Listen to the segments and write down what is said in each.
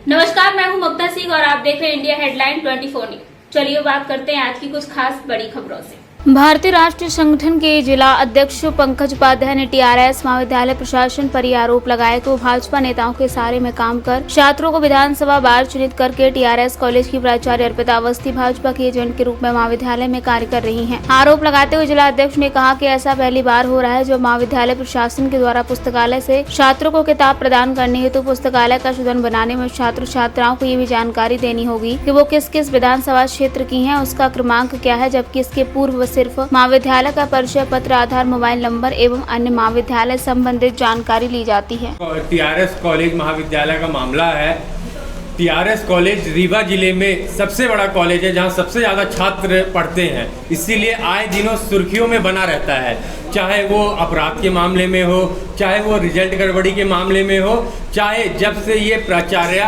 नमस्कार, मैं हूं ममता सिंह और आप देख रहे हैं इंडिया हेडलाइन 24 न्यूज। चलिए बात करते हैं आज की कुछ खास बड़ी खबरों से। भारतीय राष्ट्रीय संगठन के जिला अध्यक्ष पंकज उपाध्याय ने टीआरएस महाविद्यालय प्रशासन पर यह आरोप लगाया कि वो भाजपा नेताओं के सहारे में काम कर छात्रों को विधानसभा बार चुनित करके टीआरएस कॉलेज की प्राचार्य अर्पिता अवस्थी भाजपा के एजेंट के रूप में महाविद्यालय में कार्य कर रही हैं। आरोप लगाते हुए जिला अध्यक्ष ने कहा कि ऐसा पहली बार हो रहा है जब महाविद्यालय प्रशासन के द्वारा पुस्तकालय से छात्रों को किताब प्रदान करने हेतु पुस्तकालय का शुद्धन बनाने में छात्र छात्राओं को ये भी जानकारी देनी होगी कि वो किस किस विधानसभा क्षेत्र की हैं, उसका क्रमांक क्या है, जबकि इसके पूर्व सिर्फ महाविद्यालय का परिचय पत्र, आधार, मोबाइल नंबर एवं अन्य महाविद्यालय संबंधित जानकारी ली जाती है। टीआरएस कॉलेज महाविद्यालय का मामला है। टीआरएस कॉलेज रीवा जिले में सबसे बड़ा कॉलेज है जहां सबसे ज़्यादा छात्र पढ़ते हैं, इसीलिए आए दिनों सुर्खियों में बना रहता है। चाहे वो अपराध के मामले में हो, चाहे वो रिजल्ट गड़बड़ी के मामले में हो, चाहे जब से ये प्राचार्य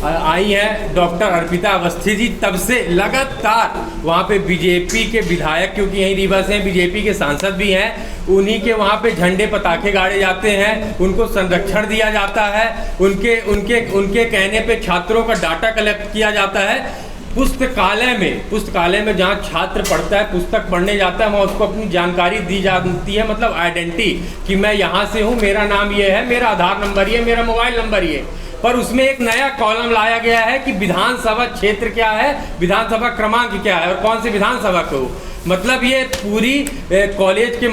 आई हैं डॉक्टर अर्पिता अवस्थी जी, तब से लगातार वहाँ पे बीजेपी के विधायक, क्योंकि यहीं रीवा से हैं, बीजेपी के सांसद भी हैं, उन्हीं के वहाँ पे झंडे पताखे गाड़े जाते हैं, उनको संरक्षण दिया जाता है, उनके कहने पे छात्रों का डाटा कलेक्ट किया जाता है। पुस्तकालय में जहाँ छात्र पढ़ता है, पुस्तक पढ़ने जाता है, वहाँ उसको अपनी जानकारी दी जाती है, मतलब आइडेंटिटी, कि मैं यहाँ से हूँ, मेरा नाम ये है, मेरा आधार नंबर ये, मेरा मोबाइल नंबर ये। पर उसमें एक नया कॉलम लाया गया है कि विधानसभा क्षेत्र क्या है, विधानसभा क्रमांक क्या है और कौन सी विधानसभा को। मतलब ये पूरी कॉलेज के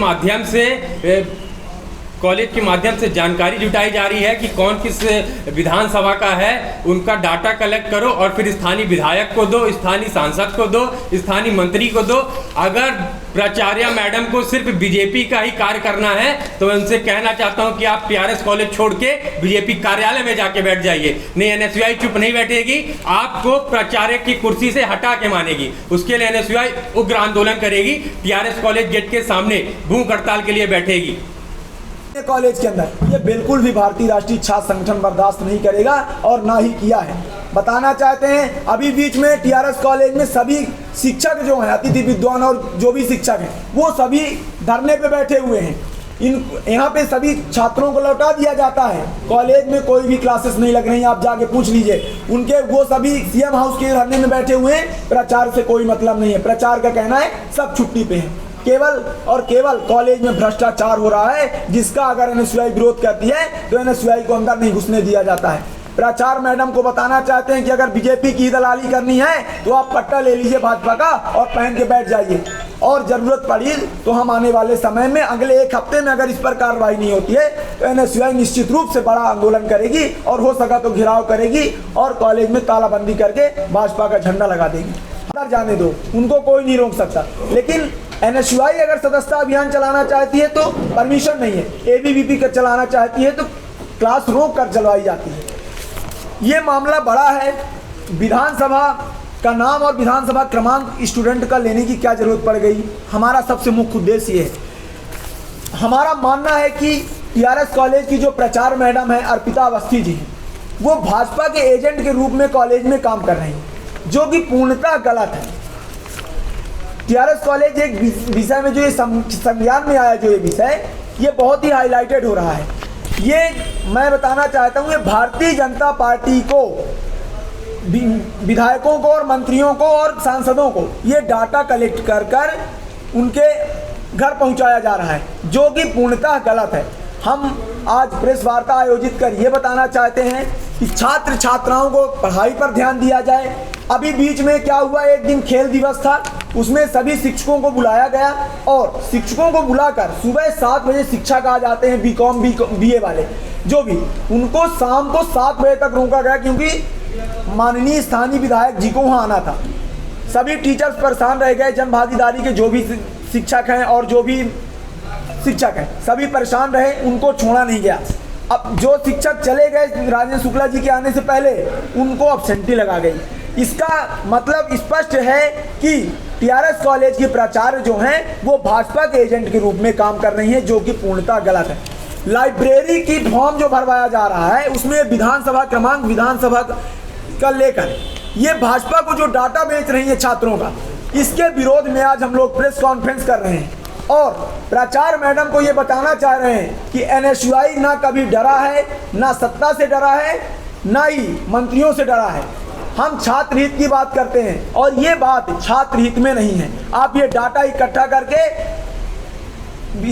माध्यम से जानकारी जुटाई जा रही है कि कौन किस विधानसभा का है, उनका डाटा कलेक्ट करो और फिर स्थानीय विधायक को दो, स्थानीय सांसद को दो, स्थानीय मंत्री को दो। अगर प्राचार्य मैडम को सिर्फ बीजेपी का ही कार्य करना है तो मैं उनसे कहना चाहता हूं कि आप टीआरएस कॉलेज छोड़ के बीजेपी कार्यालय में जाके बैठ जाइए। नहीं, एनएसयूआई चुप नहीं बैठेगी, आपको प्राचार्य की कुर्सी से हटा के मानेगी। उसके लिए एनएसयूआई उग्र आंदोलन करेगी, टीआरएस कॉलेज गेट के सामने भूख हड़ताल के लिए बैठेगी। कॉलेज के अंदर ये बिल्कुल भी भारतीय राष्ट्रीय छात्र संगठन बर्दाश्त नहीं करेगा और ना ही किया है। बताना चाहते हैं, अभी बीच में टीआरएस कॉलेज में सभी शिक्षक जो हैं, अतिथि विद्वान और जो भी शिक्षक हैं, वो सभी धरने पे बैठे हुए हैं। यहाँ पे सभी छात्रों को लौटा दिया जाता है। कॉलेज में कोई भी क्लासेस नहीं लग रही हैं, आप जाके पूछ लीजिए उनके। वो सभी सीएम हाउस के धरने में बैठे हुए हैं। प्रचार से कोई मतलब नहीं है। प्रचार का कहना है सब छुट्टी पे हैं। केवल और केवल कॉलेज में भ्रष्टाचार हो रहा है, जिसका अगर एनएसयूआई विरोध करती है तो एनएसयूआई को अंदर नहीं घुसने दिया जाता है। प्राचार्य मैडम को बताना चाहते हैं कि अगर बीजेपी की दलाली करनी है तो आप पट्टा ले लीजिए भाजपा का और पहन के बैठ जाइए, और जरूरत पड़ी तो हम आने वाले समय में अगले 1 हफ्ते में अगर इस पर कार्रवाई नहीं होती है तो एनएसयूआई निश्चित रूप से बड़ा आंदोलन करेगी और हो सका तो घेराव करेगी और कॉलेज में तालाबंदी करके भाजपा का झंडा लगा देगी। अंदर जाने दो, उनको कोई नहीं रोक सकता। लेकिन एनएसयूआई अगर सदस्यता अभियान चलाना चाहती है तो परमिशन नहीं है। एबीवीपी का चलाना चाहती है तो क्लास रोक कर चलवाई जाती है। ये मामला बड़ा है। विधानसभा का नाम और विधानसभा क्रमांक स्टूडेंट का लेने की क्या जरूरत पड़ गई? हमारा सबसे मुख्य उद्देश्य ये है। हमारा मानना है कि टीआरएस कॉलेज की जो प्राचार्य मैडम है अर्पिता अवस्थी जी, वो भाजपा के एजेंट के रूप में कॉलेज में काम कर रही हैं, जो कि पूर्णतः गलत है। टीआरएस कॉलेज एक विषय में जो ये संज्ञान में आया, जो ये विषय ये बहुत ही हाईलाइटेड हो रहा है। ये मैं बताना चाहता हूँ, ये भारतीय जनता पार्टी को, विधायकों को और मंत्रियों को और सांसदों को ये डाटा कलेक्ट कर कर उनके घर पहुंचाया जा रहा है, जो कि पूर्णतः गलत है। हम आज प्रेस वार्ता आयोजित कर ये बताना चाहते हैं कि छात्र छात्राओं को पढ़ाई पर ध्यान दिया जाए। अभी बीच में क्या हुआ, एक दिन खेल दिवस था, उसमें सभी शिक्षकों को बुलाया गया और शिक्षकों को बुलाकर सुबह 7 बजे शिक्षक आ जाते हैं, बीकॉम बीए वाले जो भी, उनको शाम को 7 बजे तक रोका गया क्योंकि माननीय स्थानीय विधायक जी को वहाँ आना था। सभी टीचर्स परेशान रह गए, जन भागीदारी के जो भी शिक्षक हैं और जो भी शिक्षक हैं सभी परेशान रहे, उनको छोड़ा नहीं गया। अब जो शिक्षक चले गए राजेंद्र शुक्ला जी के आने से पहले, उनको अब्सेंटी लगा गई। इसका मतलब स्पष्ट है कि टीआरएस कॉलेज की प्राचार्य जो हैं वो भाजपा के एजेंट के रूप में काम कर रही हैं, जो कि पूर्णतः गलत है। लाइब्रेरी की फॉर्म जो भरवाया जा रहा है उसमें विधानसभा क्रमांक विधानसभा का लेकर ये भाजपा को जो डाटा बेच रही है छात्रों का, इसके विरोध में आज हम लोग प्रेस कॉन्फ्रेंस कर रहे हैं और प्राचार्य मैडम को ये बताना चाह रहे हैं कि एनएसयूआई ना कभी डरा है, ना सत्ता से डरा है ना ही मंत्रियों से डरा है। हम छात्र हित की बात करते हैं और ये बात छात्र हित में नहीं है। आप ये डाटा इकट्ठा करके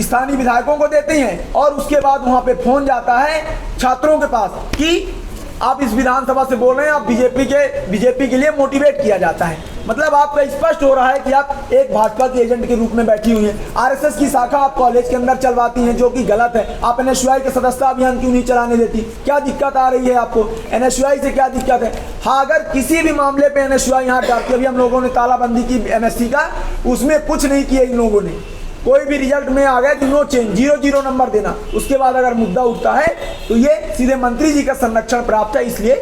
स्थानीय विधायकों को देते हैं और उसके बाद वहाँ पे फोन जाता है छात्रों के पास कि आप इस विधानसभा से बोल रहे हैं, आप बीजेपी के लिए मोटिवेट किया जाता है। मतलब आपका स्पष्ट हो रहा है कि आप एक भाजपा के एजेंट के रूप में बैठी हुई हैं। आरएसएस की शाखा आप कॉलेज के अंदर चलवाती हैं, जो कि गलत है। आप एनएसयूआई के सदस्यता अभियान क्यों नहीं चलाने देती? क्या दिक्कत आ रही है आपको? एनएसयूआई से क्या दिक्कत है? हाँ, अगर किसी भी मामले पे एनएसयूआई यहाँ डालती, अभी हम लोगों ने तालाबंदी की एमएससी का, उसमें कुछ नहीं किया इन लोगों ने। कोई भी रिजल्ट में आ गया तो नो चेंज, 0-0 नंबर देना। उसके बाद अगर मुद्दा उठता है तो ये सीधे मंत्री जी का संरक्षण प्राप्त है, इसलिए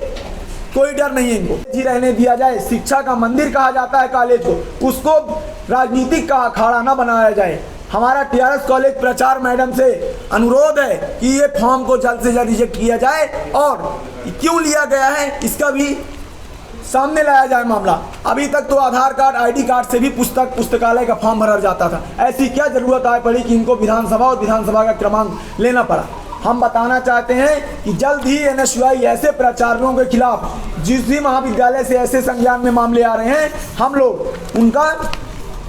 कोई डर नहीं है इनको। जी रहने दिया जाए। शिक्षा का मंदिर कहा जाता है कॉलेज को, उसको राजनीतिक का अखाड़ा ना बनाया जाए। हमारा टीआरएस कॉलेज प्रचार मैडम से अनुरोध है कि ये फॉर्म को जल्द से जल्द रिजेक्ट किया जाए और क्यों लिया गया है इसका भी सामने लाया जाए मामला। अभी तक तो आधार कार्ड, आईडी कार्ड से भी पुस्तकालय का फॉर्म भरा जाता था। ऐसी क्या जरूरत आ पड़ी कि इनको विधानसभा और विधानसभा का क्रमांक लेना पड़ा? हम बताना चाहते हैं कि जल्द ही एनएसयूआई ऐसे प्राचार्यों के खिलाफ, जिस भी महाविद्यालय से ऐसे संज्ञान में मामले आ रहे हैं, हम लोग उनका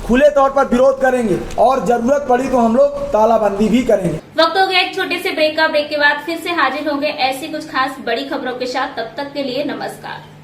खुले तौर पर विरोध करेंगे और जरूरत पड़ी तो हम लोग तालाबंदी भी करेंगे। वक्त हो गया एक छोटे से ब्रेक का। ब्रेक के बाद फिर से हाजिर होंगे ऐसी कुछ खास बड़ी खबरों के साथ। तब तक के लिए नमस्कार।